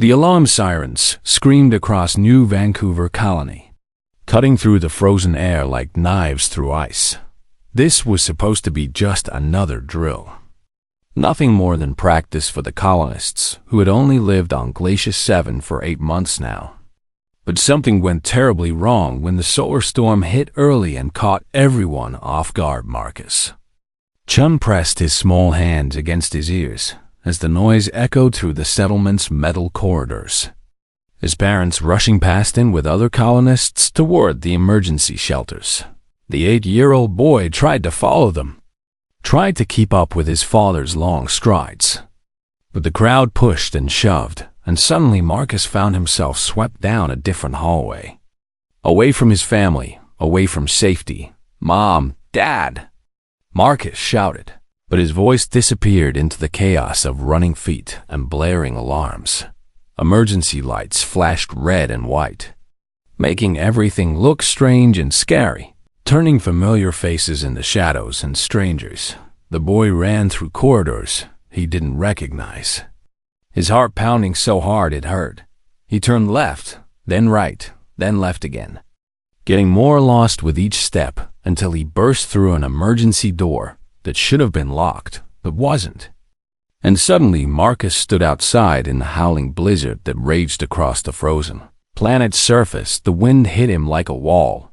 The alarm sirens screamed across New Vancouver Colony, cutting through the frozen air like knives through ice. This was supposed to be just another drill. Nothing more than practice for the colonists who had only lived on Glacier 7 for 8 months now. But something went terribly wrong when the solar storm hit early and caught everyone off guard. Marcus Chun pressed his small hands against his ears as the noise echoed through the settlement's metal corridors. His parents rushing past him with other colonists toward the emergency shelters. The 8-year-old boy tried to follow them, tried to keep up with his father's long strides. But the crowd pushed and shoved, and suddenly Marcus found himself swept down a different hallway. Away from his family, away from safety. "Mom! Dad!" Marcus shouted, but his voice disappeared into the chaos of running feet and blaring alarms. Emergency lights flashed red and white, making everything look strange and scary. Turning familiar faces in the shadows and strangers, the boy ran through corridors he didn't recognize. His heart pounding so hard it hurt. He turned left, then right, then left again, getting more lost with each step until he burst through an emergency door that should have been locked but wasn't. And suddenly Marcus stood outside in the howling blizzard that raged across the frozen planet's surface. The wind hit him like a wall,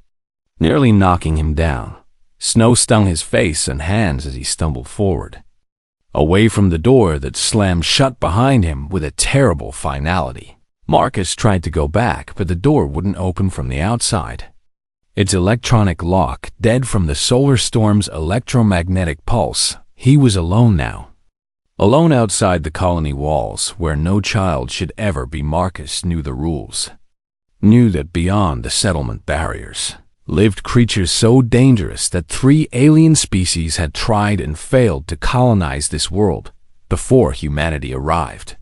nearly knocking him down. Snow stung his face and hands as he stumbled forward, away from the door that slammed shut behind him with a terrible finality. Marcus tried to go back, but the door wouldn't open from the outside, its electronic lock dead from the solar storm's electromagnetic pulse. He was alone now. Alone outside the colony walls, where no child should ever be. Marcus knew the rules, knew that beyond the settlement barriers lived creatures so dangerous that 3 alien species had tried and failed to colonize this world before humanity arrived.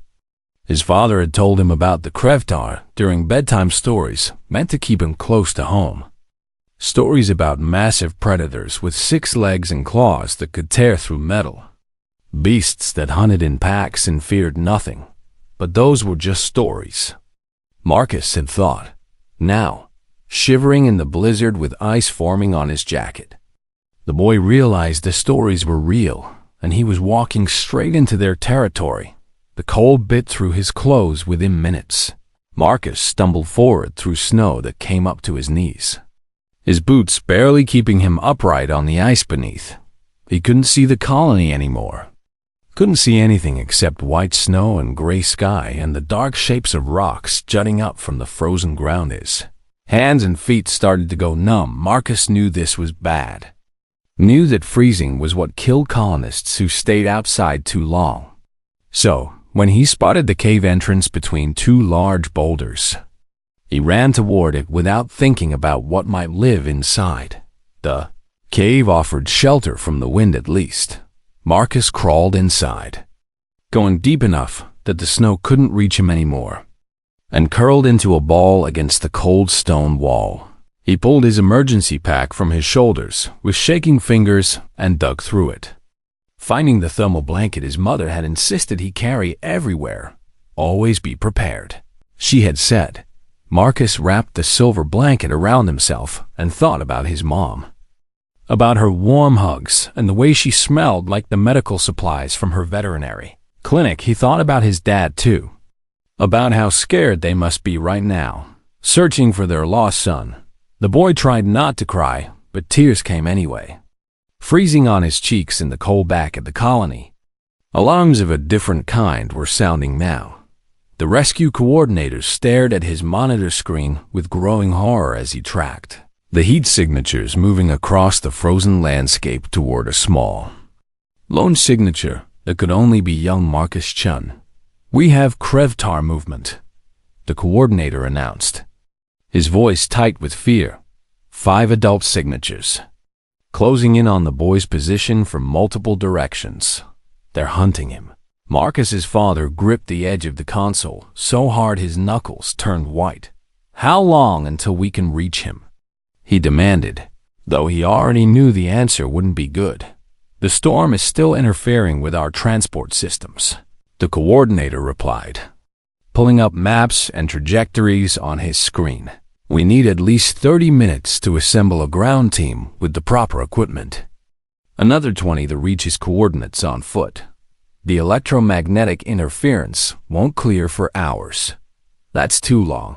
His father had told him about the Krevtar during bedtime stories meant to keep him close to home. Stories about massive predators with 6 legs and claws that could tear through metal. Beasts that hunted in packs and feared nothing. But those were just stories, Marcus had thought. Now, shivering in the blizzard with ice forming on his jacket, the boy realized the stories were real, and he was walking straight into their territory. The cold bit through his clothes within minutes. Marcus stumbled forward through snow that came up to his knees, his boots barely keeping him upright on the ice beneath. He couldn't see the colony anymore. Couldn't see anything except white snow and gray sky and the dark shapes of rocks jutting up from the frozen ground. His hands and feet started to go numb. Marcus knew this was bad. Knew that freezing was what killed colonists who stayed outside too long. So, when he spotted the cave entrance between 2 large boulders, he ran toward it without thinking about what might live inside. The cave offered shelter from the wind at least. Marcus crawled inside, going deep enough that the snow couldn't reach him anymore, and curled into a ball against the cold stone wall. He pulled his emergency pack from his shoulders with shaking fingers and dug through it, finding the thermal blanket his mother had insisted he carry everywhere. Always be prepared, she had said. Marcus wrapped the silver blanket around himself and thought about his mom, about her warm hugs and the way she smelled like the medical supplies from her veterinary clinic. He thought about his dad too, about how scared they must be right now, searching for their lost son. The boy tried not to cry, but tears came anyway, freezing on his cheeks in the cold back of the colony. Alarms of a different kind were sounding now. The rescue coordinators stared at his monitor screen with growing horror as he tracked the heat signatures moving across the frozen landscape toward a small, lone signature that could only be young Marcus Chun. "We have Krevtar movement," the coordinator announced, his voice tight with fear. 5 adult signatures, closing in on the boy's position from multiple directions. They're hunting him. Marcus's father gripped the edge of the console so hard his knuckles turned white. "How long until we can reach him?" he demanded, though he already knew the answer wouldn't be good. "The storm is still interfering with our transport systems," the coordinator replied. pulling up maps and trajectories on his screen. We need at least 30 minutes to assemble a ground team with the proper equipment. Another 20 to reach his coordinates on foot. The electromagnetic interference won't clear for hours. That's too long.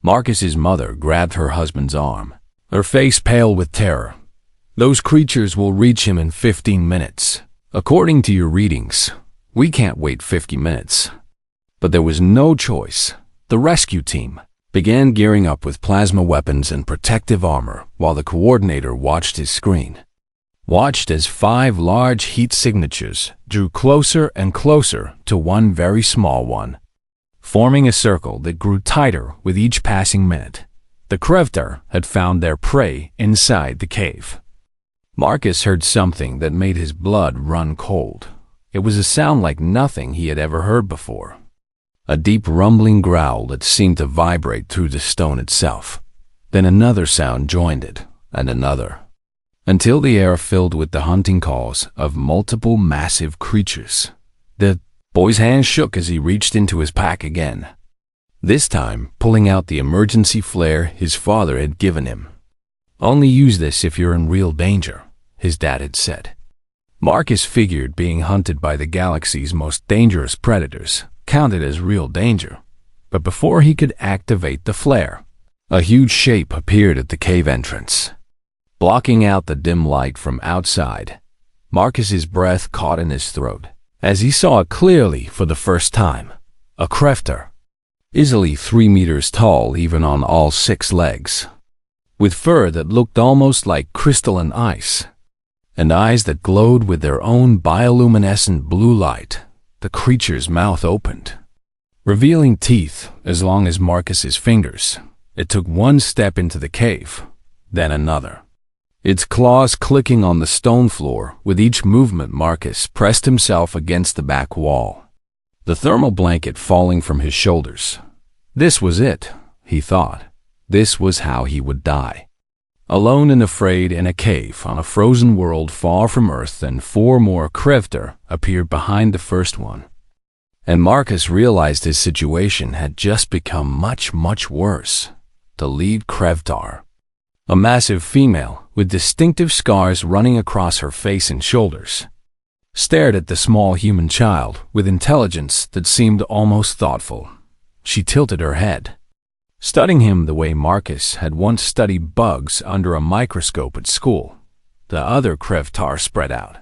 Marcus's mother grabbed her husband's arm, her face pale with terror. Those creatures will reach him in 15 minutes. According to your readings, we can't wait 50 minutes. But there was no choice. The rescue team began gearing up with plasma weapons and protective armor while the coordinator watched his screen. Watched as 5 large heat signatures drew closer and closer to one very small one, forming a circle that grew tighter with each passing minute. The Krevtar had found their prey inside the cave. Marcus heard something that made his blood run cold. It was a sound like nothing he had ever heard before. A deep rumbling growl that seemed to vibrate through the stone itself. Then another sound joined it, and another, until the air filled with the hunting calls of multiple massive creatures. The boy's hand shook as he reached into his pack again, this time pulling out the emergency flare his father had given him. Only use this if you're in real danger, his dad had said. Marcus figured being hunted by the galaxy's most dangerous predators counted as real danger, but before he could activate the flare, a huge shape appeared at the cave entrance, blocking out the dim light from outside. Marcus's breath caught in his throat as he saw it clearly for the first time. A Krevtar, easily 3 meters tall even on all 6 legs, with fur that looked almost like crystalline ice, and eyes that glowed with their own bioluminescent blue light. The creature's mouth opened, revealing teeth as long as Marcus's fingers. It took one step into the cave, then another, its claws clicking on the stone floor. With each movement, Marcus pressed himself against the back wall, the thermal blanket falling from his shoulders. This was it, he thought. This was how he would die. Alone and afraid in a cave on a frozen world far from Earth, and 4 more Krevtar appeared behind the first one. And Marcus realized his situation had just become much, much worse. The lead Krevtar, a massive female with distinctive scars running across her face and shoulders, stared at the small human child with intelligence that seemed almost thoughtful. She tilted her head, studying him the way Marcus had once studied bugs under a microscope at school. The other Krevtar spread out,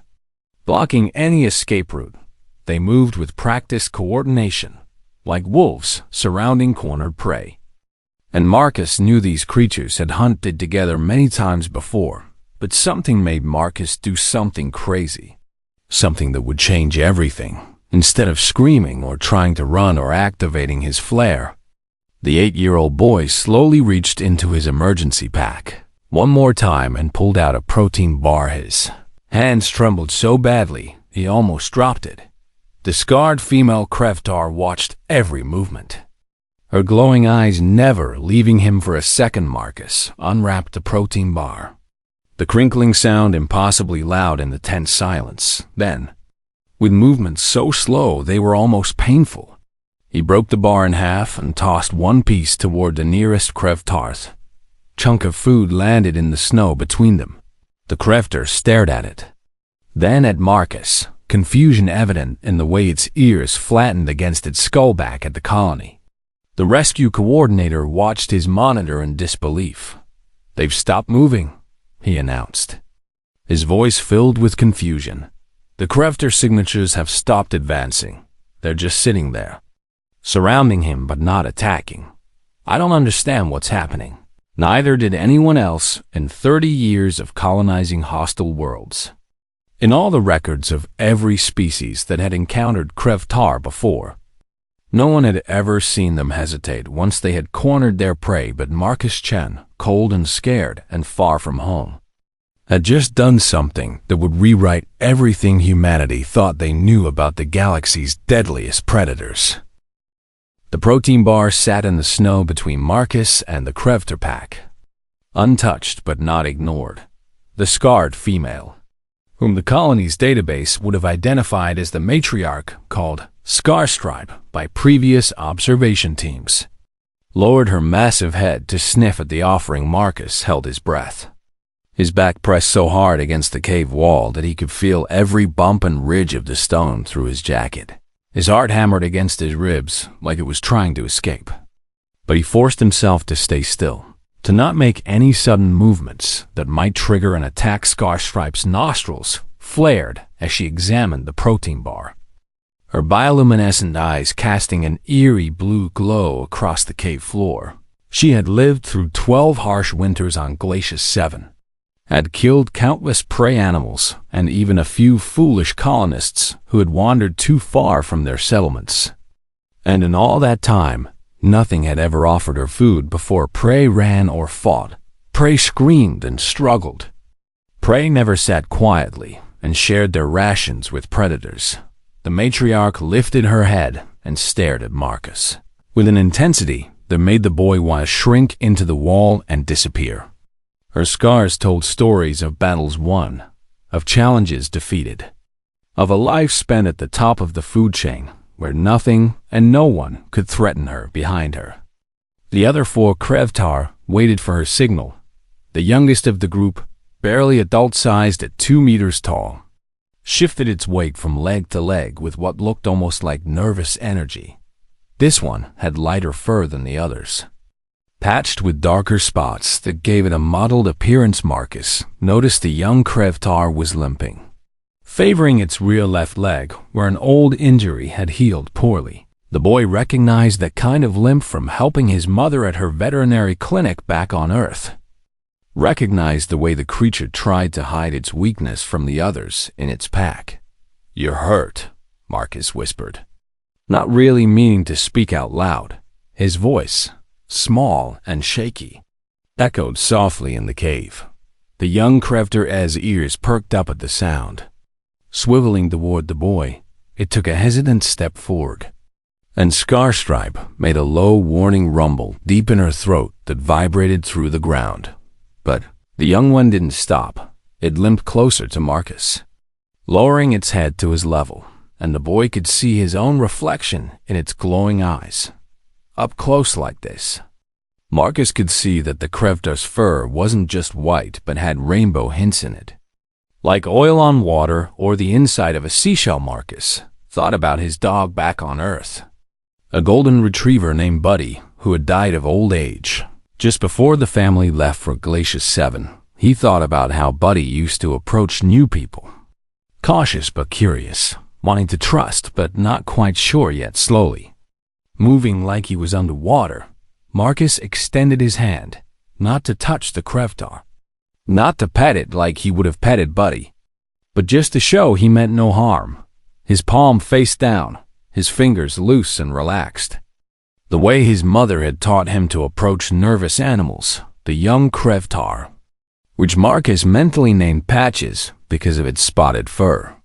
blocking any escape route. They moved with practiced coordination, like wolves surrounding cornered prey. And Marcus knew these creatures had hunted together many times before, but something made Marcus do something crazy, something that would change everything. Instead of screaming or trying to run or activating his flare, the 8-year-old boy slowly reached into his emergency pack one more time and pulled out a protein bar. His hands trembled so badly he almost dropped it. The scarred female Krevtar watched every movement, her glowing eyes never leaving him for a second. Marcus unwrapped the protein bar, the crinkling sound impossibly loud in the tense silence. Then, with movements so slow they were almost painful, he broke the bar in half and tossed one piece toward the nearest Krevtar. Chunk of food landed in the snow between them. The Krevtar stared at it, then at Marcus, confusion evident in the way its ears flattened against its skull back at the colony. The rescue coordinator watched his monitor in disbelief. "They've stopped moving," he announced, his voice filled with confusion. "The Krevtar signatures have stopped advancing. They're just sitting there, surrounding him but not attacking. I don't understand what's happening." Neither did anyone else in 30 years of colonizing hostile worlds. In all the records of every species that had encountered Krevtar before, no one had ever seen them hesitate once they had cornered their prey. But Marcus Chen, cold and scared and far from home, had just done something that would rewrite everything humanity thought they knew about the galaxy's deadliest predators. The protein bar sat in the snow between Marcus and the Krevtar pack, untouched but not ignored. The scarred female, whom the colony's database would have identified as the matriarch, called scar-striped by previous observation teams, lowered her massive head to sniff at the offering. Marcus held his breath. His back pressed so hard against the cave wall that he could feel every bump and ridge of the stone through his jacket. His heart hammered against his ribs like it was trying to escape. But he forced himself to stay still, to not make any sudden movements that might trigger an attack. Scar-Stripe's nostrils flared as she examined the protein bar, her bioluminescent eyes casting an eerie blue glow across the cave floor. She had lived through 12 harsh winters on Glacius 7, had killed countless prey animals and even a few foolish colonists who had wandered too far from their settlements. And in all that time, nothing had ever offered her food before. Prey ran or fought. Prey screamed and struggled. Prey never sat quietly and shared their rations with predators. The matriarch lifted her head and stared at Marcus with an intensity that made the boy want to shrink into the wall and disappear. Her scars told stories of battles won, of challenges defeated, of a life spent at the top of the food chain where nothing and no one could threaten her behind her. The other 4 Krevtar waited for her signal. The youngest of the group, barely adult-sized at 2 meters tall, shifted its weight from leg to leg with what looked almost like nervous energy. This one had lighter fur than the others, patched with darker spots that gave it a mottled appearance. Marcus noticed the young Krevtar was limping, favoring its rear left leg where an old injury had healed poorly. The boy recognized that kind of limp from helping his mother at her veterinary clinic back on Earth. Recognized the way the creature tried to hide its weakness from the others in its pack. "You're hurt," Marcus whispered, not really meaning to speak out loud. His voice, small and shaky, echoed softly in the cave. The young Krevtar's ears perked up at the sound. Swiveling toward the boy, it took a hesitant step forward, and Scar-Stripe made a low warning rumble deep in her throat that vibrated through the ground. But the young one didn't stop. It limped closer to Marcus, lowering its head to his level, and the boy could see his own reflection in its glowing eyes. Up close like this, Marcus could see that the Krevtar's fur wasn't just white but had rainbow hints in it, like oil on water or the inside of a seashell. Marcus thought about his dog back on Earth, a golden retriever named Buddy who had died of old age just before the family left for Glacius 7. He thought about how Buddy used to approach new people, cautious but curious, wanting to trust but not quite sure yet. Slowly, moving like he was underwater, Marcus extended his hand, not to touch the Krevtar, not to pet it like he would have petted Buddy, but just to show he meant no harm. His palm face down, his fingers loose and relaxed, the way his mother had taught him to approach nervous animals. The young Krevtar, which Marcus mentally named Patches because of its spotted fur,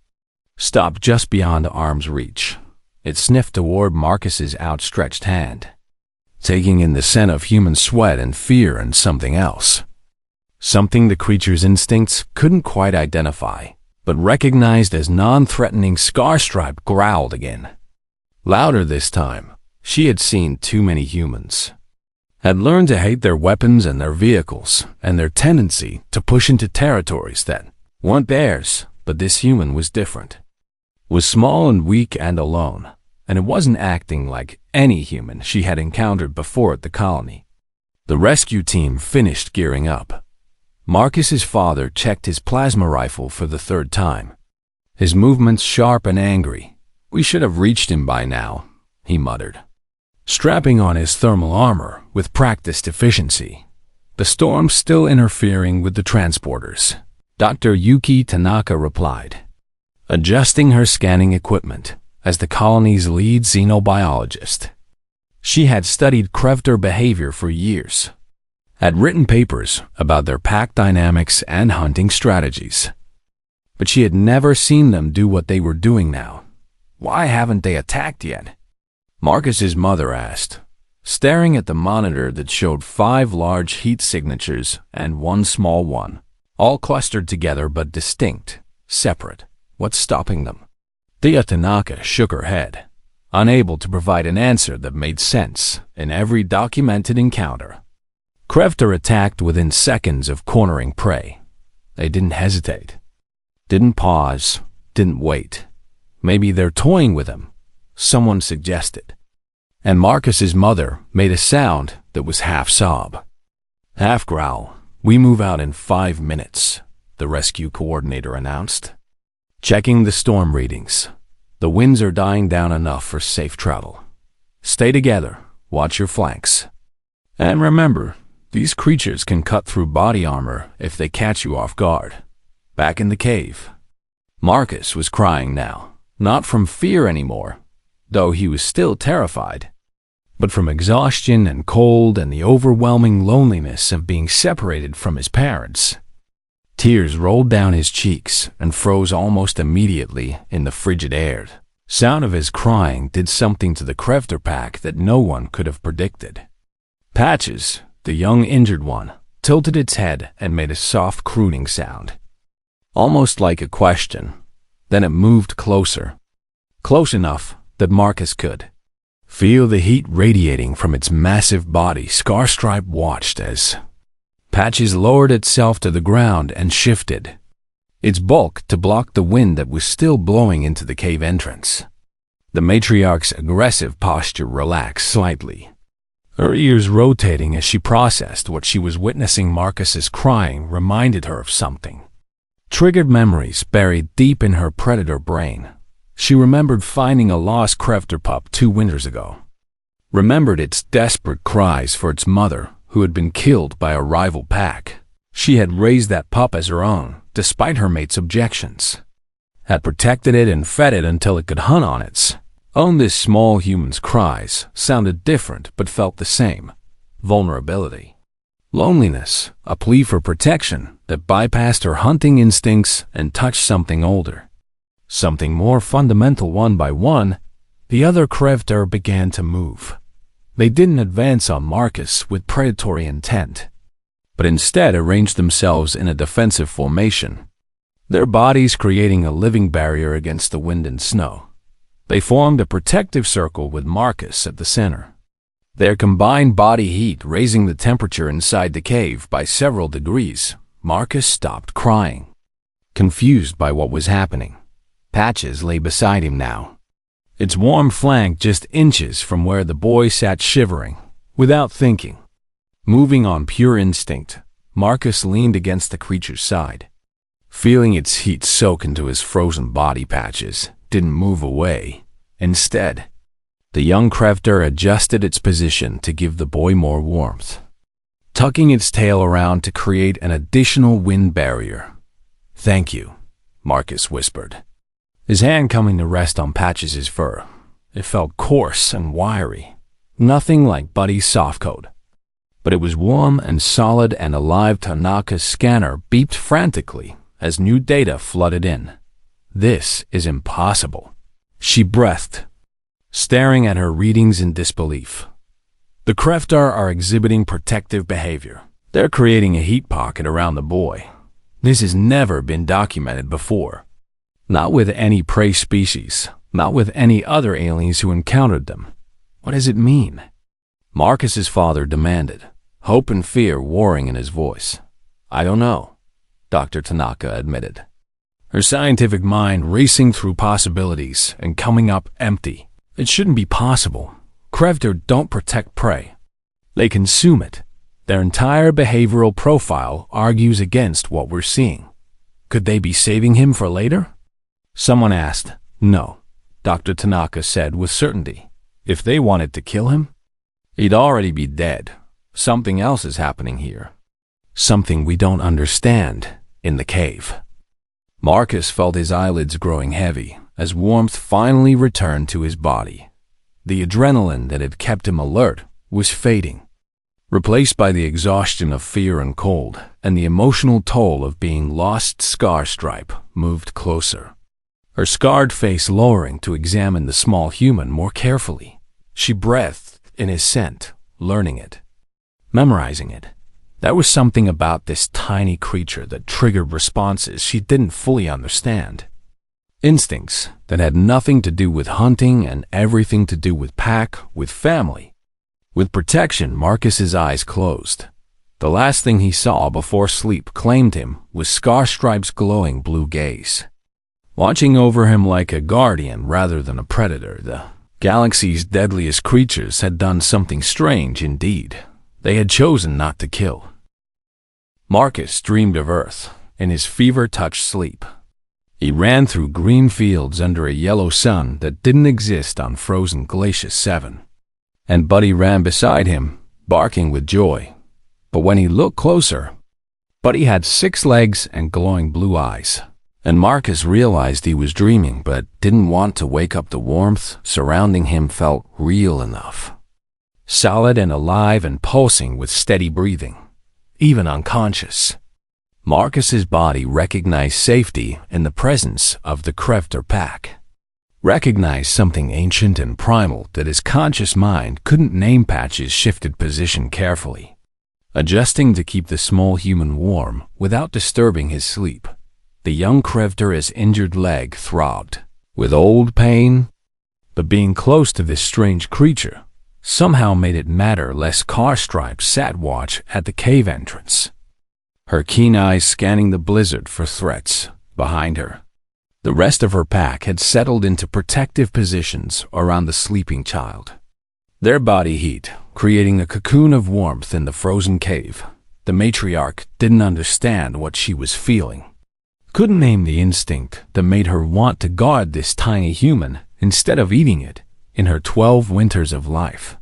stopped just beyond arm's reach. It sniffed toward Marcus's outstretched hand, taking in the scent of human sweat and fear and something else. Something the creature's instincts couldn't quite identify, but recognized as non-threatening. Scar-Stripe growled again, louder this time. She had seen too many humans, had learned to hate their weapons and their vehicles and their tendency to push into territories that weren't theirs. But this human was different, was small and weak and alone, and it wasn't acting like any human she had encountered before at the colony. The rescue team finished gearing up. Marcus's father checked his plasma rifle for the 3rd time, his movements sharp and angry. "We should have reached him by now," he muttered, strapping on his thermal armor with practiced efficiency, the storm still interfering with the transporters. Dr. Yuki Tanaka replied, adjusting her scanning equipment as the colony's lead xenobiologist. She had studied Krevtar behavior for years, had written papers about their pack dynamics and hunting strategies, but she had never seen them do what they were doing now. "Why haven't they attacked yet?" Marcus's mother asked, staring at the monitor that showed 5 large heat signatures and 1 small one, all clustered together but distinct, separate. "What's stopping them?" Thea Tanaka shook her head. unable to provide an answer that made sense in every documented encounter. Crefter attacked within seconds of cornering prey. They didn't hesitate, didn't pause, didn't wait. Maybe they're toying with him, someone suggested. And Marcus's mother made a sound that was half sob, half growl. "We move out in 5 minutes," the rescue coordinator announced. Checking the storm readings. The winds are dying down enough for safe travel. Stay together, watch your flanks. And remember, these creatures can cut through body armor if they catch you off guard. Back in the cave. Marcus was crying now, not from fear anymore, though he was still terrified, but from exhaustion and cold and the overwhelming loneliness of being separated from his parents. Tears rolled down his cheeks and froze almost immediately in the frigid air. Sound of his crying did something to the Crefter pack that no one could have predicted. Patches, the young injured one, tilted its head and made a soft crooning sound, almost like a question. Then it moved closer, close enough that Marcus could feel the heat radiating from its massive body. Scarstripe watched as Patches lowered itself to the ground and shifted its bulk to block the wind that was still blowing into the cave entrance. The matriarch's aggressive posture relaxed slightly, her ears rotating as she processed what she was witnessing. Marcus's crying reminded her of something. Triggered memories buried deep in her predator brain. She remembered finding a lost Crefter pup 2 winters ago. Remembered its desperate cries for its mother, who had been killed by a rival pack. She had raised that pup as her own, despite her mate's objections. Had protected it and fed it until it could hunt on its own. This small human's cries sounded different but felt the same. Vulnerability. Loneliness, a plea for protection that bypassed her hunting instincts and touched something older. Something more fundamental. One by one, the other Crefter began to move. They didn't advance on Marcus with predatory intent, but instead arranged themselves in a defensive formation, their bodies creating a living barrier against the wind and snow. They formed a protective circle with Marcus at the center, their combined body heat raising the temperature inside the cave by several degrees. Marcus stopped crying, confused by what was happening. Patches lay beside him now, its warm flank just inches from where the boy sat, shivering. Without thinking, moving on pure instinct, Marcus leaned against the creature's side, feeling its heat soak into his frozen body. Patches didn't move away. Instead, the young Crefter adjusted its position to give the boy more warmth, tucking its tail around to create an additional wind barrier. "Thank you," Marcus whispered, his hand coming to rest on Patches' fur. It felt coarse and wiry, nothing like Buddy's softcoat, but it was warm and solid and alive. Tanaka's scanner beeped frantically as new data flooded in. "This is impossible," she breathed, staring at her readings in disbelief. "The Crefter are exhibiting protective behavior. They're creating a heat pocket around the boy. This has never been documented before. Not with any prey species, not with any other aliens who encountered them. What does it mean?" Marcus's father demanded, hope and fear warring in his voice. "I don't know," Dr. Tanaka admitted, her scientific mind racing through possibilities and coming up empty. "It shouldn't be possible. Crefter don't protect prey. They consume it. Their entire behavioral profile argues against what we're seeing. Could they be saving him for later?" Someone asked. "No," Dr. Tanaka said with certainty. "If they wanted to kill him, he'd already be dead. Something else is happening here. Something we don't understand in the cave." Marcus felt his eyelids growing heavy as warmth finally returned to his body. The adrenaline that had kept him alert was fading, replaced by the exhaustion of fear and cold, and the emotional toll of being lost. Scarstripe moved closer, her scarred face lowering to examine the small human more carefully. She breathed in his scent, learning it, memorizing it. There was something about this tiny creature that triggered responses she didn't fully understand. Instincts that had nothing to do with hunting and everything to do with pack, with family. With protection, Marcus's eyes closed. The last thing he saw before sleep claimed him was Scarstripe's glowing blue gaze, watching over him like a guardian rather than a predator. The galaxy's deadliest creatures had done something strange indeed. They had chosen not to kill. Marcus dreamed of Earth in his fever-touched sleep. He ran through green fields under a yellow sun that didn't exist on frozen Glacier 7. And Buddy ran beside him, barking with joy. But when he looked closer, Buddy had 6 legs and glowing blue eyes. And Marcus realized he was dreaming, but didn't want to wake up. The warmth surrounding him felt real enough. Solid and alive and pulsing with steady breathing, even unconscious. Marcus's body recognized safety in the presence of the Crefter pack. Recognized something ancient and primal that his conscious mind couldn't name. Patches shifted position carefully, adjusting to keep the small human warm without disturbing his sleep. The young Crefter's injured leg throbbed with old pain, but being close to this strange creature somehow made it matter less. Scarstripe sat watch at the cave entrance, her keen eyes scanning the blizzard for threats behind her. The rest of her pack had settled into protective positions around the sleeping child, their body heat creating a cocoon of warmth in the frozen cave. The matriarch didn't understand what she was feeling, couldn't name the instinct that made her want to guard this tiny human instead of eating it. In her 12 winters of life,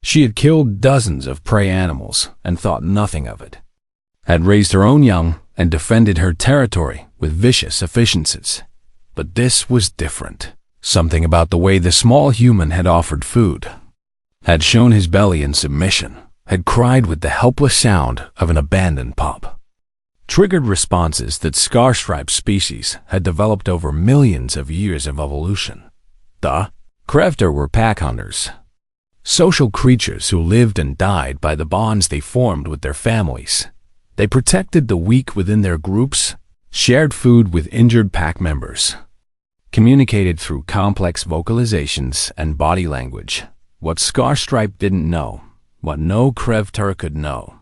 she had killed dozens of prey animals and thought nothing of it, had raised her own young and defended her territory with vicious efficiencies. But this was different. Something about the way the small human had offered food, had shown his belly in submission, had cried with the helpless sound of an abandoned pup, triggered responses that Scarstripe's species had developed over millions of years of evolution. The Crefter were pack hunters, social creatures who lived and died by the bonds they formed with their families. They protected the weak within their groups, shared food with injured pack members, communicated through complex vocalizations and body language. What Scarstripe didn't know, what no Crefter could know,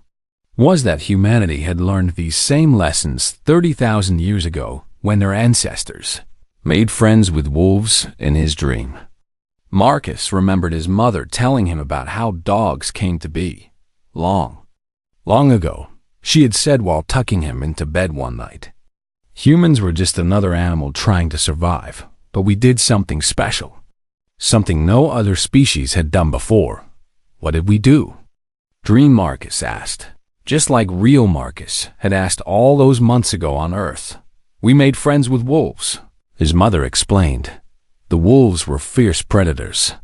was that humanity had learned these same lessons 30,000 years ago when their ancestors made friends with wolves in his dream. Marcus remembered his mother telling him about how dogs came to be. Long ago, she had said while tucking him into bed one night, "Humans were just another animal trying to survive, but we did something special. Something no other species had done before. What did we do?" Dream Marcus asked, just like real Marcus had asked all those months ago on Earth. "We made friends with wolves," his mother explained. The wolves were fierce predators,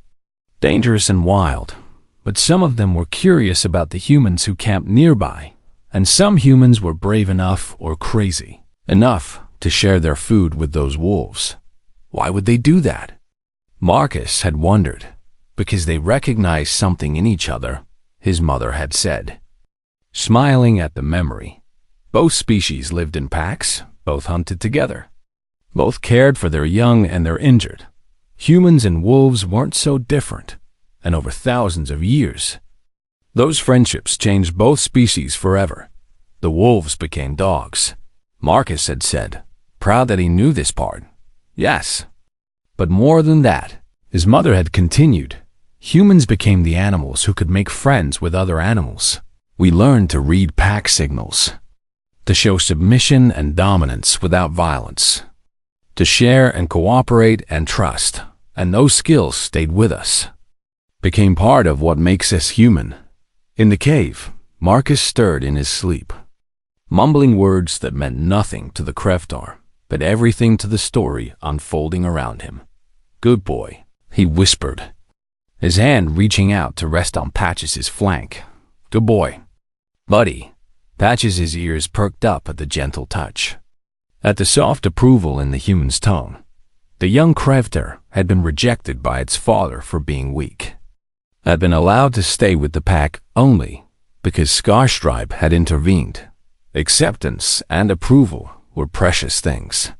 dangerous and wild, but some of them were curious about the humans who camped nearby, and some humans were brave enough or crazy enough to share their food with those wolves. Why would they do that? Marcus had wondered. Because they recognized something in each other, his mother had said, smiling at the memory. Both species lived in packs, both hunted together, both cared for their young and their injured. Humans and wolves weren't so different, and over thousands of years, those friendships changed both species forever. The wolves became dogs, Marcus had said, proud that he knew this part. Yes, but more than that, his mother had continued, humans became the animals who could make friends with other animals. We learned to read pack signals, to show submission and dominance without violence, to share and cooperate and trust, and those skills stayed with us, became part of what makes us human. In the cave, Marcus stirred in his sleep, mumbling words that meant nothing to the Crefter, but everything to the story unfolding around him. "Good boy," he whispered, his hand reaching out to rest on Patches' flank. "Good boy, buddy." Patches' ears perked up at the gentle touch, at the soft approval in the human's tone. The young Crefter had been rejected by its father for being weak, had been allowed to stay with the pack only because Scarstripe had intervened. Acceptance and approval were precious things.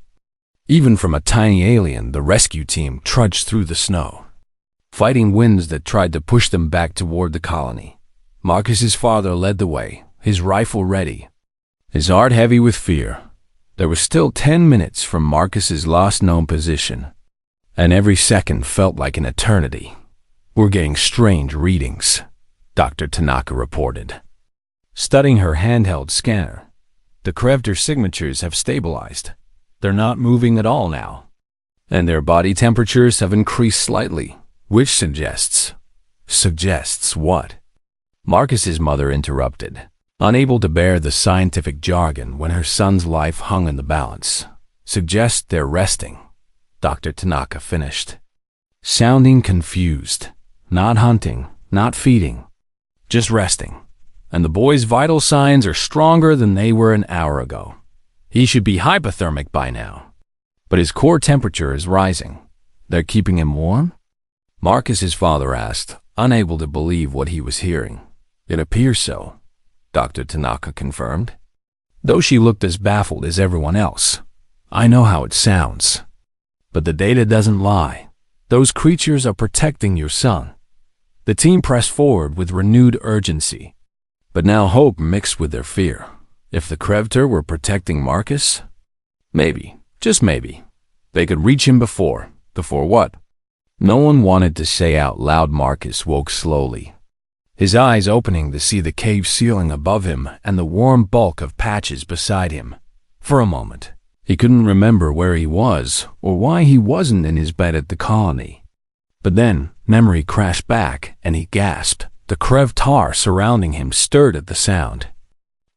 Even from a tiny alien, the rescue team trudged through the snow, fighting winds that tried to push them back toward the colony. Marcus's father led the way, his rifle ready, his heart heavy with fear. There was still 10 minutes from Marcus's last known position, and every second felt like an eternity. "We're getting strange readings," Dr. Tanaka reported, studying her handheld scanner. "The Krevter signatures have stabilized. They're not moving at all now. And their body temperatures have increased slightly, which suggests..." "Suggests what?" Marcus's mother interrupted, unable to bear the scientific jargon when her son's life hung in the balance. "Suggests they're resting," Dr. Tanaka finished, sounding confused. "Not hunting, not feeding, just resting. And the boy's vital signs are stronger than they were an hour ago. He should be hypothermic by now, but his core temperature is rising. They're keeping him warm?" Marcus's father asked, unable to believe what he was hearing. "It appears so," Dr. Tanaka confirmed, though she looked as baffled as everyone else. "I know how it sounds, but the data doesn't lie. Those creatures are protecting your son." The team pressed forward with renewed urgency, but now hope mixed with their fear. If the Krevter were protecting Marcus, maybe, just maybe, they could reach him before what? No one wanted to say out loud. Marcus woke slowly, his eyes opening to see the cave ceiling above him and the warm bulk of Patches beside him. For a moment, he couldn't remember where he was or why he wasn't in his bed at the colony. But then memory crashed back and he gasped. The Krevtar surrounding him stirred at the sound,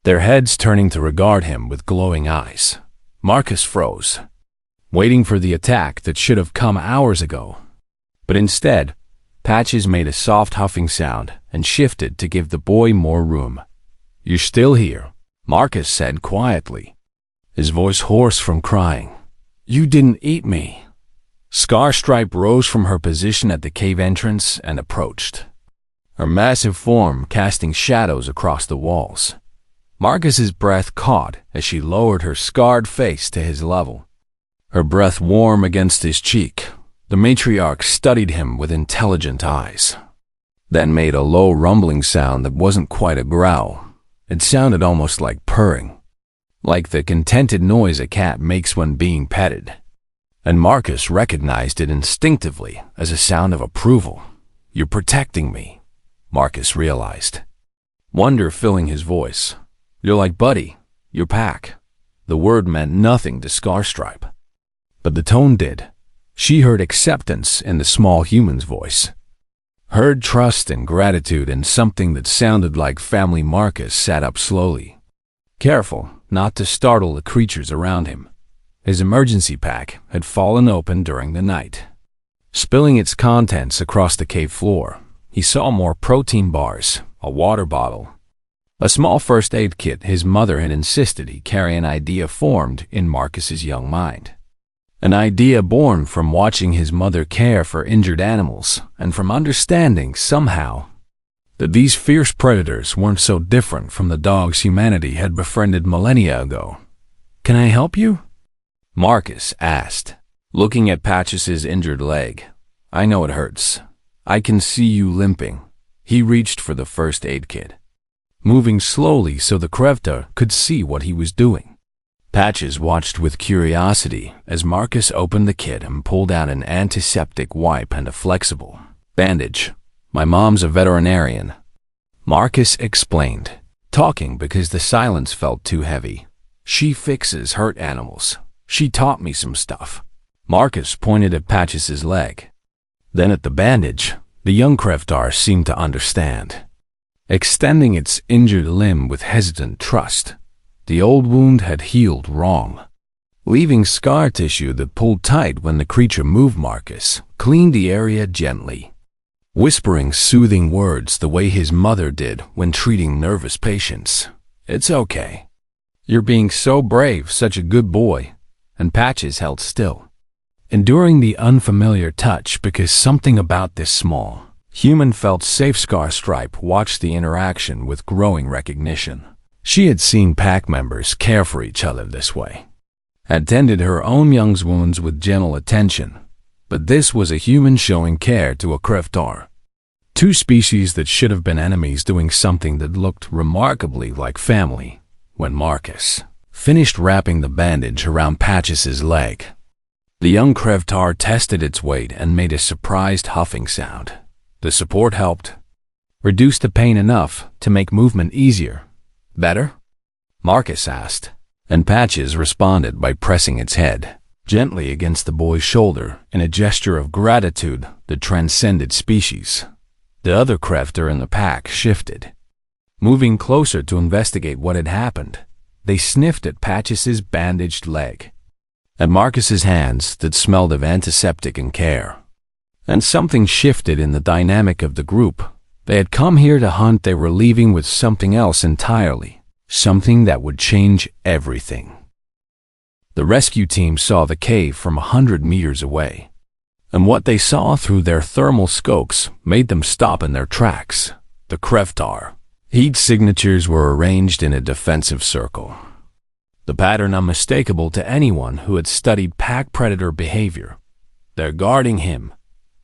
their heads turning to regard him with glowing eyes. Marcus froze, waiting for the attack that should have come hours ago. But instead, Patches made a soft huffing sound and shifted to give the boy more room. "You're still here," Marcus said quietly, his voice hoarse from crying. "You didn't eat me." Scarstripe rose from her position at the cave entrance and approached, her massive form casting shadows across the walls. Marcus's breath caught as she lowered her scarred face to his level, her breath warm against his cheek. The matriarch studied him with intelligent eyes, then made a low rumbling sound that wasn't quite a growl. It sounded almost like purring, like the contented noise a cat makes when being petted. And Marcus recognized it instinctively as a sound of approval. "You're protecting me," Marcus realized, wonder filling his voice. "You're like Buddy, your pack." The word meant nothing to Scarstripe, but the tone did. She heard acceptance in the small human's voice, heard trust and gratitude in something that sounded like family. Marcus sat up slowly, careful not to startle the creatures around him. His emergency pack had fallen open during the night, spilling its contents across the cave floor. He saw more protein bars, a water bottle, a small first aid kit. His mother had insisted he carry an idea formed in Marcus's young mind. An idea born from watching his mother care for injured animals and from understanding somehow that these fierce predators weren't so different from the dogs humanity had befriended millennia ago. "Can I help you?" Marcus asked, looking at Patches's injured leg. "I know it hurts. I can see you limping." He reached for the first aid kit, moving slowly so the Krevta could see what he was doing. Patches watched with curiosity as Marcus opened the kit and pulled out an antiseptic wipe and a flexible bandage. "My mom's a veterinarian," Marcus explained, talking because the silence felt too heavy. "She fixes hurt animals. She taught me some stuff." Marcus pointed at Patches's leg, then at the bandage. The young Krevtar seemed to understand, extending its injured limb with hesitant trust. The old wound had healed wrong, leaving scar tissue that pulled tight when the creature moved. Marcus cleaned the area gently, whispering soothing words the way his mother did when treating nervous patients. "It's okay. You're being so brave, such a good boy." And Patches held still, enduring the unfamiliar touch because something about this small human felt safe. Scarstripe watched the interaction with growing recognition. She had seen pack members care for each other this way, had tended her own young's wounds with gentle attention, but this was a human showing care to a Kreftar. Two species that should have been enemies doing something that looked remarkably like family when Marcus finished wrapping the bandage around Patches's leg. The young Kreftar tested its weight and made a surprised huffing sound. The support helped reduce the pain enough to make movement easier. Better? Marcus asked, and Patches responded by pressing its head gently against the boy's shoulder in a gesture of gratitude that transcended species. The other Kreftar in the pack shifted, moving closer to investigate what had happened. They sniffed at Patches's bandaged leg, at Marcus's hands that smelled of antiseptic and care. And something shifted in the dynamic of the group. They had come here to hunt, they were leaving with something else entirely, something that would change everything. The rescue team saw the cave from 100 meters away, and what they saw through their thermal scopes made them stop in their tracks. The Kreftar heat signatures were arranged in a defensive circle, the pattern unmistakable to anyone who had studied pack predator behavior. "They're guarding him,"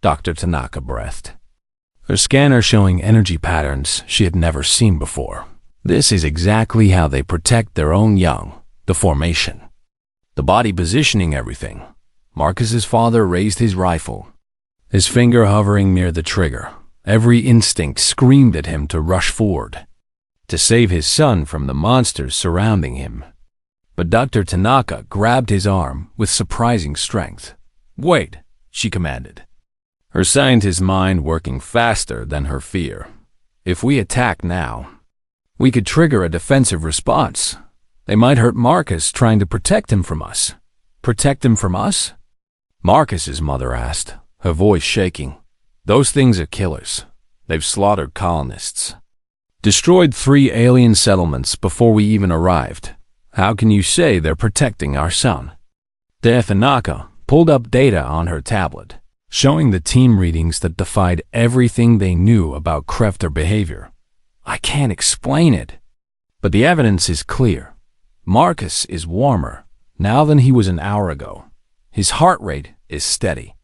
Dr. Tanaka breathed, her scanner showing energy patterns she had never seen before. This is exactly how they protect their own young, the formation. The body positioning everything. Marcus's father raised his rifle, his finger hovering near the trigger. Every instinct screamed at him to rush forward, to save his son from the monsters surrounding him. But Dr. Tanaka grabbed his arm with surprising strength. "Wait," she commanded, her scientist mind working faster than her fear. "If we attack now, we could trigger a defensive response. They might hurt Marcus trying to protect him from us." "Protect him from us?" Marcus's mother asked, her voice shaking. "Those things are killers. They've slaughtered colonists, destroyed 3 alien settlements before we even arrived. How can you say they're protecting our son?" Tanaka pulled up data on her tablet, showing the team readings that defied everything they knew about Kreftar behavior. "I can't explain it, but the evidence is clear. Marcus is warmer now than he was an hour ago. His heart rate is steady.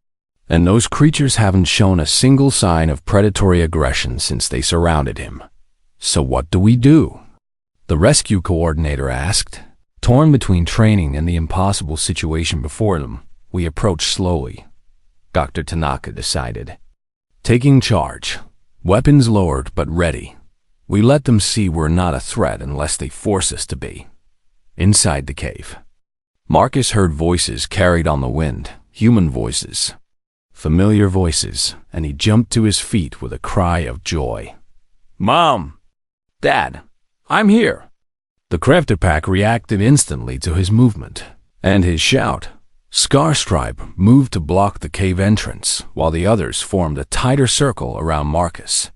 And those creatures haven't shown a single sign of predatory aggression since they surrounded him. So what do we do?" the rescue coordinator asked. Torn between training and the impossible situation before them, "We approach slowly," Dr. Tanaka decided. "Taking charge, weapons lowered but ready. We let them see we're not a threat unless they force us to be." Inside the cave, Marcus heard voices carried on the wind, human voices, familiar voices, and he jumped to his feet with a cry of joy. "Mom! Dad! I'm here!" The Kreftar pack reacted instantly to his movement and his shout. Scarstripe moved to block the cave entrance, while the others formed a tighter circle around Marcus,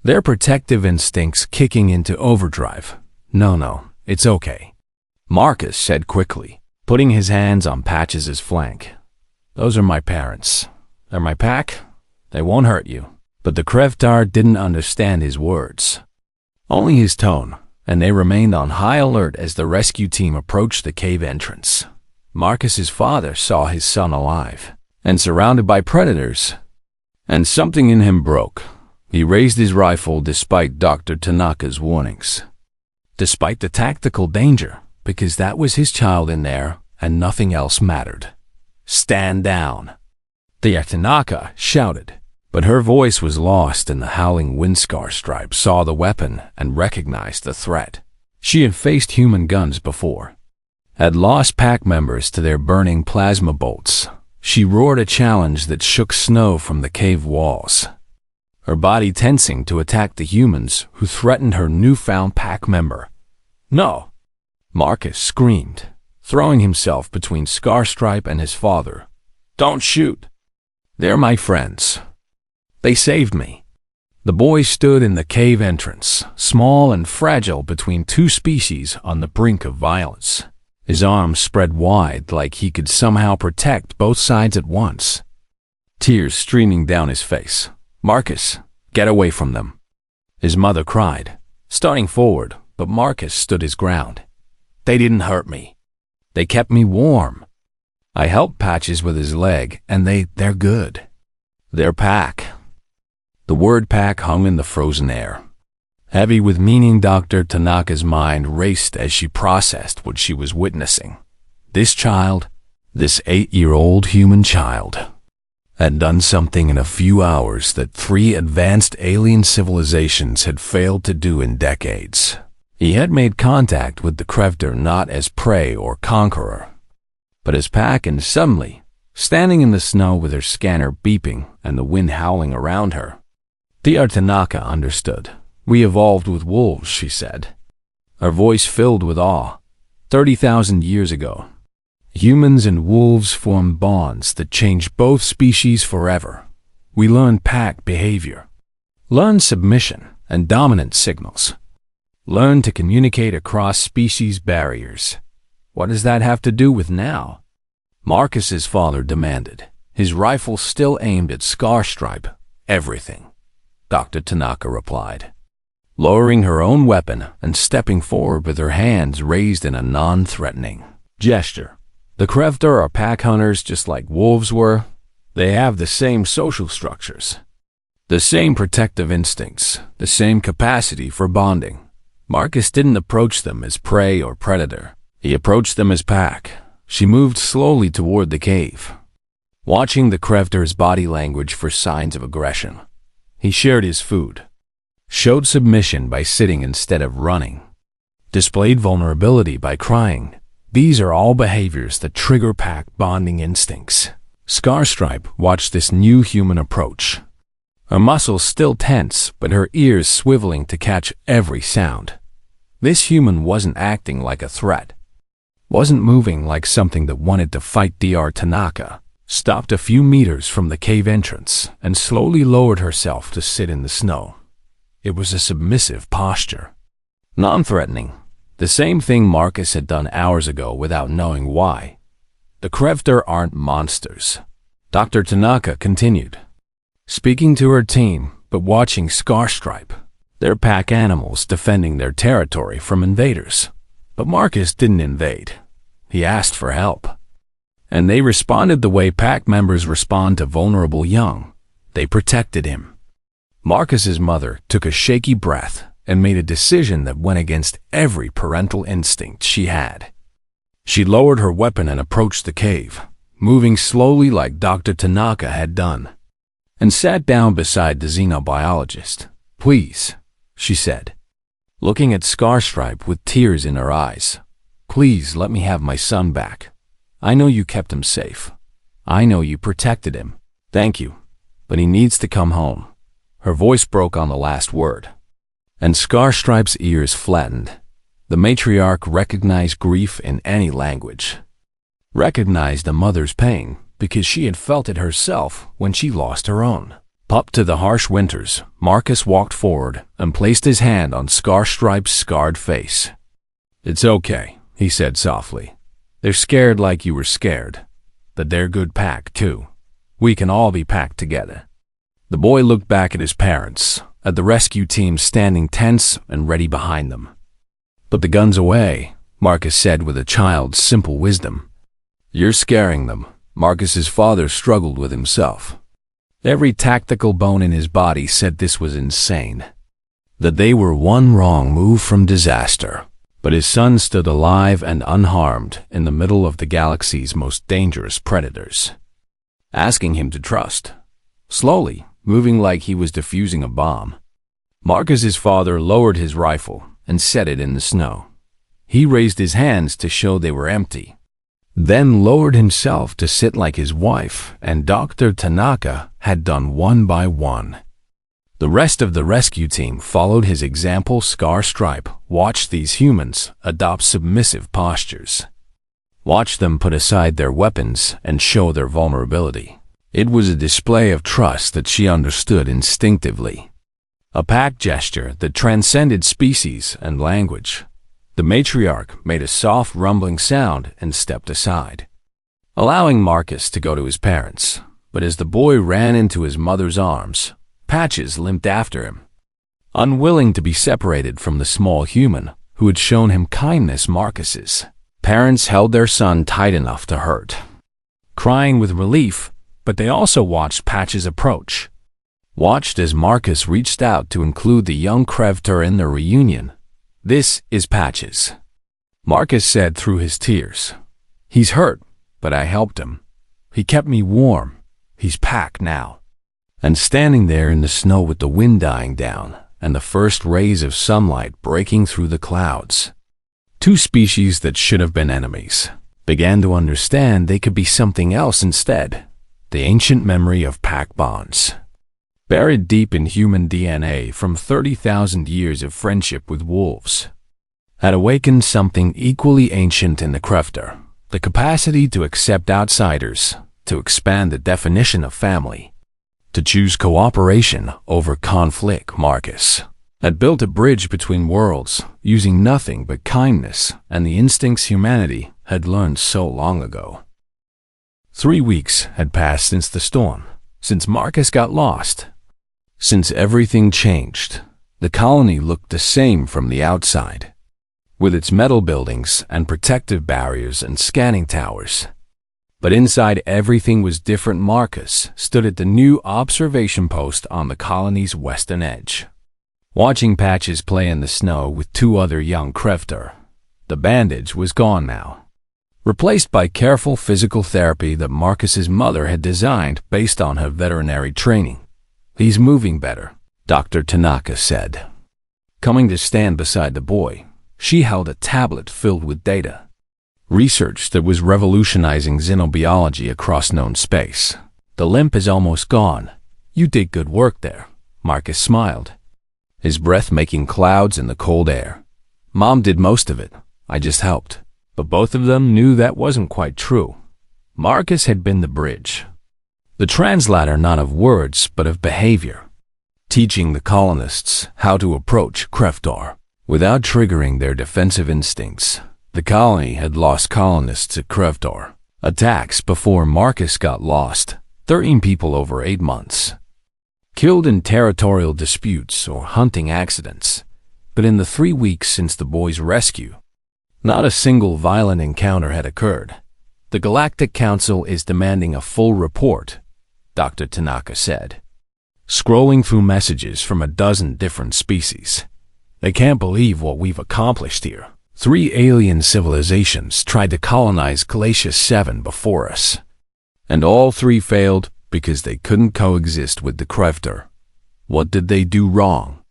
their protective instincts kicking into overdrive. No, it's okay," Marcus said quickly, putting his hands on Patches's flank. "Those are my parents. They're my pack. They won't hurt you." But the Kreftar didn't understand his words, only his tone, and they remained on high alert as the rescue team approached the cave entrance. Marcus's father saw his son alive and surrounded by predators, and something in him broke. He raised his rifle despite Dr. Tanaka's warnings, despite the tactical danger, because that was his child in there and nothing else mattered. "Stand down," the Tanaka shouted, but her voice was lost in the howling wind. Scarstripe saw the weapon and recognized the threat. She had faced human guns before, had lost pack members to their burning plasma bolts. She roared a challenge that shook snow from the cave walls, her body tensing to attack the humans who threatened her newfound pack member. "No!" Marcus screamed, throwing himself between Scarstripe and his father. "Don't shoot! They're my friends. They saved me." The boy stood in the cave entrance, small and fragile between two species on the brink of violence, his arms spread wide like he could somehow protect both sides at once, tears streaming down his face. "Marcus, get away from them," his mother cried, starting forward, but Marcus stood his ground. "They didn't hurt me." They kept me warm. I helped Patches with his leg, and they're good. They're pack. The word pack hung in the frozen air. Heavy with meaning, Dr. Tanaka's mind raced as she processed what she was witnessing. This child, this 8-year-old human child, had done something in a few hours that 3 advanced alien civilizations had failed to do in decades. He had made contact with the Crefter not as prey or conqueror, but as pack, and suddenly, standing in the snow with her scanner beeping and the wind howling around her, Dr. Tanaka understood. "We evolved with wolves," she said, her voice filled with awe. 30,000 years ago, humans and wolves formed bonds that changed both species forever. We learned pack behavior, learned submission and dominant signals, learned to communicate across species barriers. What does that have to do with now? Marcus's father demanded, his rifle still aimed at Scarstripe. "Everything," Dr. Tanaka replied, lowering her own weapon and stepping forward with her hands raised in a non-threatening gesture. "The Crefter are pack hunters just like wolves were. They have the same social structures, the same protective instincts, the same capacity for bonding." Marcus didn't approach them as prey or predator. He approached them as pack. She moved slowly toward the cave, watching the Crefter's body language for signs of aggression. He shared his food, showed submission by sitting instead of running, displayed vulnerability by crying. These are all behaviors that trigger pack bonding instincts. Scarstripe watched this new human approach, her muscles still tense but her ears swiveling to catch every sound. This human wasn't acting like a threat, wasn't moving like something that wanted to fight. Dr. Tanaka stopped a few meters from the cave entrance and slowly lowered herself to sit in the snow. It was a submissive posture, non-threatening, the same thing Marcus had done hours ago without knowing why. The Crefter aren't monsters, Dr. Tanaka continued, speaking to her team but watching Scarstripe. They're pack animals defending their territory from invaders. But Marcus didn't invade. He asked for help. And they responded the way pack members respond to vulnerable young. They protected him. Marcus's mother took a shaky breath and made a decision that went against every parental instinct she had. She lowered her weapon and approached the cave, moving slowly like Dr. Tanaka had done, and sat down beside the xenobiologist. "Please," she said, looking at Scarstripe with tears in her eyes, "please let me have my son back. I know you kept him safe. I know you protected him. Thank you. But he needs to come home." Her voice broke on the last word, and Scarstripe's ears flattened. The matriarch recognized grief in any language, recognized a mother's pain because she had felt it herself when she lost her own. Up to the harsh winters, Marcus walked forward and placed his hand on Scarstripe's scarred face. "It's okay," he said softly. "They're scared like you were scared. But they're good pack, too. We can all be packed together." The boy looked back at his parents, at the rescue team standing tense and ready behind them. "Put the guns away," Marcus said with a child's simple wisdom. "You're scaring them." Marcus's father struggled with himself. Every tactical bone in his body said this was insane, that they were one wrong move from disaster. But his son stood alive and unharmed in the middle of the galaxy's most dangerous predators, asking him to trust, slowly, moving like he was defusing a bomb. Marcus's father lowered his rifle and set it in the snow. He raised his hands to show they were empty, then lowered himself to sit like his wife and Dr. Tanaka had done one by one. The rest of the rescue team followed his example. Scarstripe watched these humans adopt submissive postures, watched them put aside their weapons and show their vulnerability. It was a display of trust that she understood instinctively, a pact gesture that transcended species and language. The matriarch made a soft rumbling sound and stepped aside, allowing Marcus to go to his parents. But as the boy ran into his mother's arms, Patches limped after him, unwilling to be separated from the small human who had shown him kindness. Marcus's Parents held their son tight enough to hurt, crying with relief, but they also watched Patch's approach. Watched as Marcus reached out to include the young Krevtor in their reunion. "This is Patches," Marcus said through his tears. "He's hurt, but I helped him. He kept me warm. He's packed now." And standing there in the snow with the wind dying down and the first rays of sunlight breaking through the clouds, two species that should have been enemies began to understand they could be something else instead. The ancient memory of pack bonds, buried deep in human DNA from 30,000 years of friendship with wolves, had awakened something equally ancient in the Krevtor, the capacity to accept outsiders, to expand the definition of family, to choose cooperation over conflict. Marcus had built a bridge between worlds using nothing but kindness and the instincts humanity had learned so long ago. 3 weeks had passed since the storm, since Marcus got lost, since everything changed. The colony looked the same from the outside, with its metal buildings and protective barriers and scanning towers. But inside everything was different. Marcus stood at the new observation post on the colony's western edge, watching Patches play in the snow with 2 other young Krevtor. The bandage was gone now, replaced by careful physical therapy that Marcus's mother had designed based on her veterinary training. "He's moving better," Dr. Tanaka said. Coming to stand beside the boy, she held a tablet filled with data, research that was revolutionizing xenobiology across known space. "The limp is almost gone. You did good work there," Marcus smiled, his breath making clouds in the cold air. "Mom did most of it. I just helped." But both of them knew that wasn't quite true. Marcus had been the bridge, the translator not of words but of behavior, teaching the colonists how to approach Krevtor without triggering their defensive instincts. The colony had lost colonists at Krevtor attacks before Marcus got lost, 13 people over 8 months, killed in territorial disputes or hunting accidents. But in the 3 weeks since the boy's rescue, not a single violent encounter had occurred. "The Galactic Council is demanding a full report," Dr. Tanaka said, scrolling through messages from a dozen different species. "They can't believe what we've accomplished here. 3 alien civilizations tried to colonize Glacius 7 before us, and all 3 failed because they couldn't coexist with the Krevtor. What did they do wrong?"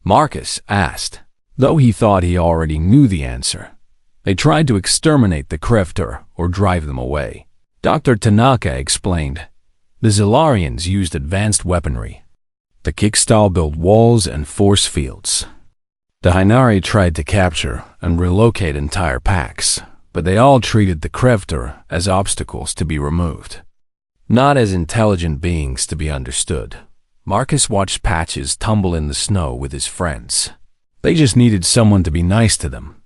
Marcus asked, though he thought he already knew the answer. "They tried to exterminate the Krevtor or drive them away," Dr. Tanaka explained. "The Zilarians used advanced weaponry. The Kikstal built walls and force fields. The Hynari tried to capture and relocate entire packs, but they all treated the Krevtor as obstacles to be removed, not as intelligent beings to be understood." Marcus watched Patches tumble in the snow with his friends. "They just needed someone to be nice to them,"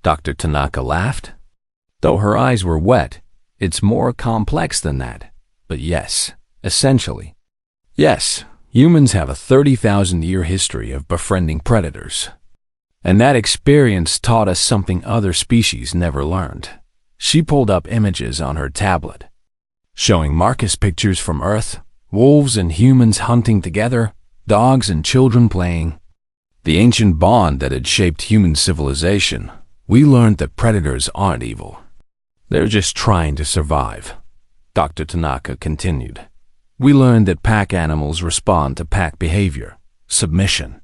Dr. Tanaka laughed. Though her eyes were wet, "It's more complex than that. But yes, essentially. Yes, humans have a 30,000-year history of befriending predators. And that experience taught us something other species never learned." She pulled up images on her tablet, showing Marcus pictures from Earth, wolves and humans hunting together, dogs and children playing. The ancient bond that had shaped human civilization. "We learned that predators aren't evil. They're just trying to survive," Dr. Tanaka continued. "We learned that pack animals respond to pack behavior, submission,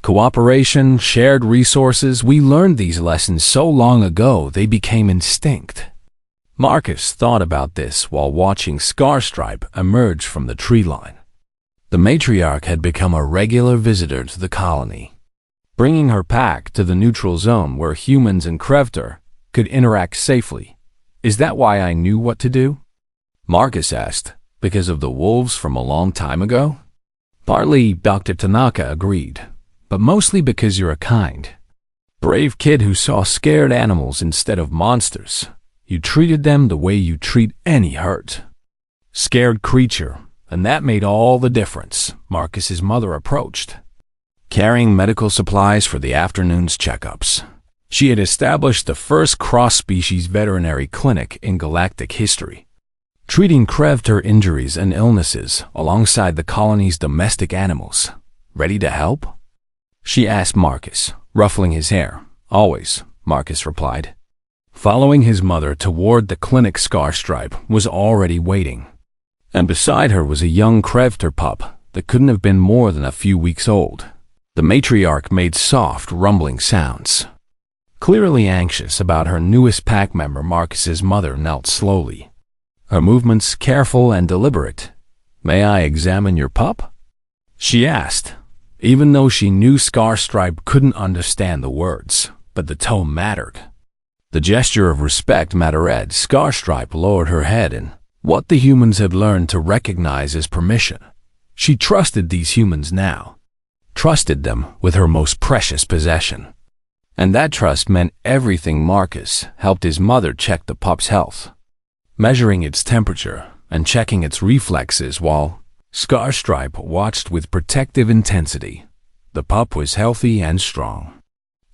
cooperation, shared resources. We learned these lessons so long ago they became instinct." Marcus thought about this while watching Scarstripe emerge from the tree line. The matriarch had become a regular visitor to the colony, bringing her pack to the neutral zone where humans and Krevtor could interact safely. "Is that why I knew what to do?" Marcus asked. "Because of the wolves from a long time ago?" "Partly," Dr. Tanaka agreed, "but mostly because you're a kind, brave kid who saw scared animals instead of monsters. You treated them the way you treat any hurt, scared creature, and that made all the difference." Marcus's mother approached, carrying medical supplies for the afternoon's checkups. She had established the first cross-species veterinary clinic in galactic history, treating Krevter injuries and illnesses alongside the colony's domestic animals. "Ready to help?" she asked Marcus, ruffling his hair. "Always," Marcus replied. Following his mother toward the clinic, Starstripe was already waiting, and beside her was a young Krevter pup that couldn't have been more than a few weeks old. The matriarch made soft, rumbling sounds. Clearly anxious about her newest pack member, Marcus's mother knelt slowly, her movements careful and deliberate. "May I examine your pup?" she asked, even though she knew Starstripe couldn't understand the words, but the tone mattered. The gesture of respect mattered. Starstripe lowered her head in what the humans had learned to recognize as permission. She trusted these humans now, trusted them with her most precious possession. And that trust meant everything. Marcus helped his mother check the pup's health, measuring its temperature and checking its reflexes while Starstripe watched with protective intensity. The pup was healthy and strong.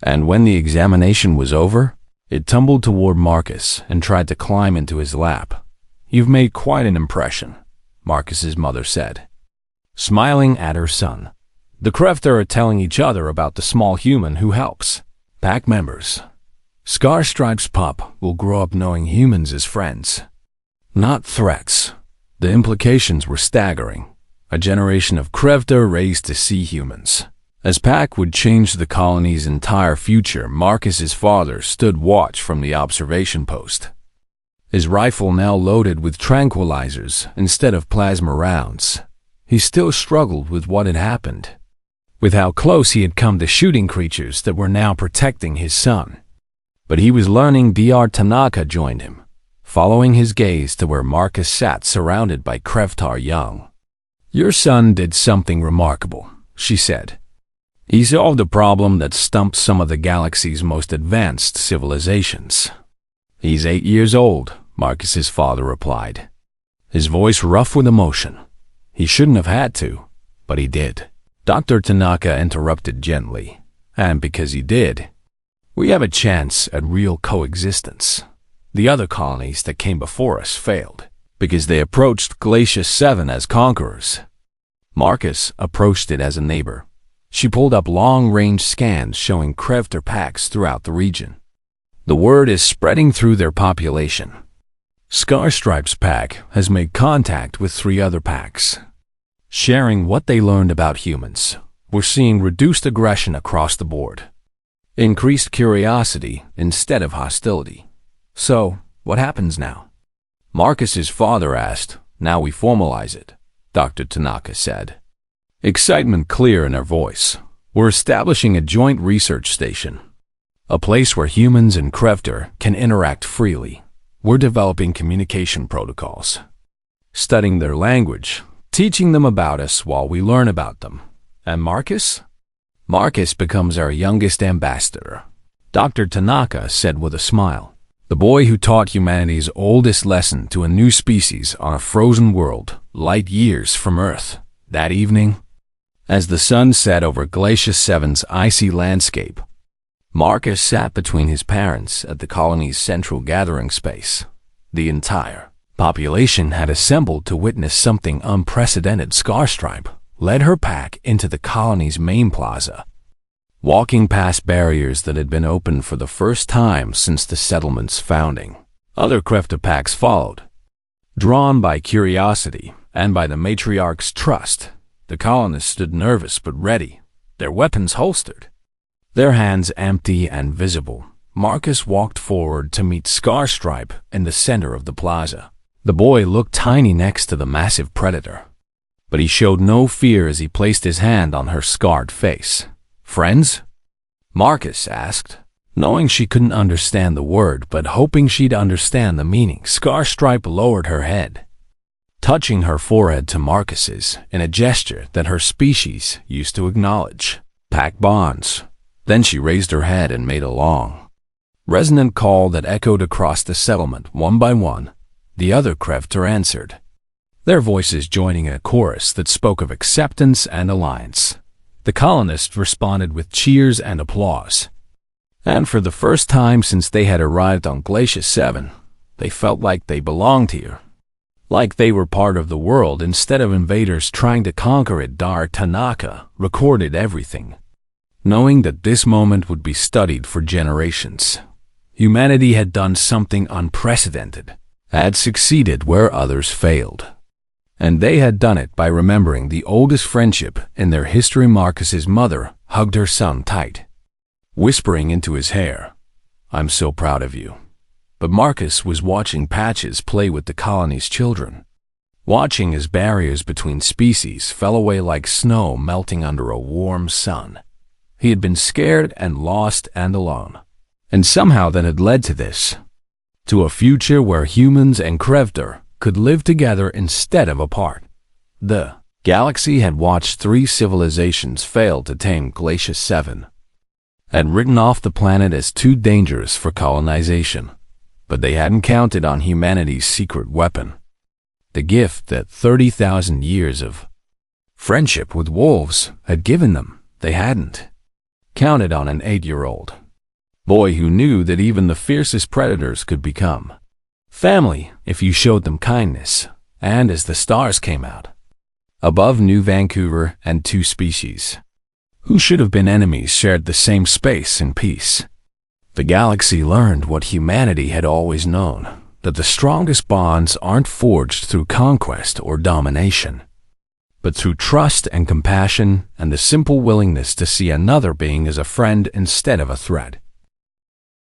And when the examination was over, it tumbled toward Marcus and tried to climb into his lap. "You've made quite an impression," Marcus's mother said, smiling at her son. "The Krevter are telling each other about the small human who helps pack members. Starstripe's pup will grow up knowing humans as friends, not threats." The implications were staggering. A generation of Krevter raised to see humans as pack would change the colony's entire future. Marcus's father stood watch from the observation post, his rifle now loaded with tranquilizers instead of plasma rounds. He still struggled with what had happened, with how close he had come to shooting creatures that were now protecting his son. But he was learning. Dr. Tanaka joined him, following his gaze to where Marcus sat surrounded by Krevtar young. "Your son did something remarkable," she said. "He solved a problem that stumped some of the galaxy's most advanced civilizations." "He's 8 years old," Marcus's father replied, his voice rough with emotion. "He shouldn't have had to, but he did." Dr. Tanaka interrupted gently. "And because he did, we have a chance at real coexistence. The other colonies that came before us failed because they approached Glacier 7 as conquerors. Marcus approached it as a neighbor." She pulled up long-range scans showing Krevter packs throughout the region. "The word is spreading through their population. Starstripe's pack has made contact with 3 other packs, sharing what they learned about humans. We're seeing reduced aggression across the board, increased curiosity instead of hostility." "So, what happens now?" Marcus's father asked. "Now we formalize it," Dr. Tanaka said, excitement clear in her voice. "We're establishing a joint research station, a place where humans and Krevter can interact freely. We're developing communication protocols, studying their language, teaching them about us while we learn about them. And Marcus? Marcus becomes our youngest ambassador," Dr. Tanaka said with a smile. "The boy who taught humanity's oldest lesson to a new species on a frozen world, light years from Earth." That evening, as the sun set over Glacier 7's icy landscape, Marcus sat between his parents at the colony's central gathering space. The entire population had assembled to witness something unprecedented. Starstripe led her pack into the colony's main plaza, walking past barriers that had been opened for the first time since the settlement's founding. Other Krevter packs followed, drawn by curiosity and by the matriarch's trust. The colonists stood nervous but ready, their weapons holstered, their hands empty and visible. Marcus walked forward to meet Starstripe in the center of the plaza. The boy looked tiny next to the massive predator, but he showed no fear as he placed his hand on her scarred face. "Friends?" Marcus asked, knowing she couldn't understand the word but hoping she'd understand the meaning. Starstripe lowered her head, touching her forehead to Marcus's in a gesture that her species used to acknowledge. "Pack bonds." Then she raised her head and made a long, resonant call that echoed across the settlement. One by one, the other Krevter answered, their voices joining in a chorus that spoke of acceptance and alliance. The colonists responded with cheers and applause. And for the first time since they had arrived on Glacier 7, they felt like they belonged here. Like they were part of the world instead of invaders trying to conquer it. Dar Tanaka recorded everything, knowing that this moment would be studied for generations. Humanity had done something unprecedented, had succeeded where others failed. And they had done it by remembering the oldest friendship in their history. Marcus's mother hugged her son tight, whispering into his hair, "I'm so proud of you." But Marcus was watching Patches play with the colony's children, watching as barriers between species fell away like snow melting under a warm sun. He had been scared and lost and alone. And somehow that had led to this, to a future where humans and Krevdor could live together instead of apart. The galaxy had watched 3 civilizations fail to tame Glacier 7, had written off the planet as too dangerous for colonization, but they hadn't counted on humanity's secret weapon, the gift that 30,000 years of friendship with wolves had given them. They hadn't counted on an 8-year-old boy who knew that even the fiercest predators could become family if you showed them kindness. And as the stars came out above New Vancouver, and 2 species who should have been enemies shared the same space in peace, the galaxy learned what humanity had always known, that the strongest bonds aren't forged through conquest or domination, but through trust and compassion and the simple willingness to see another being as a friend instead of a threat.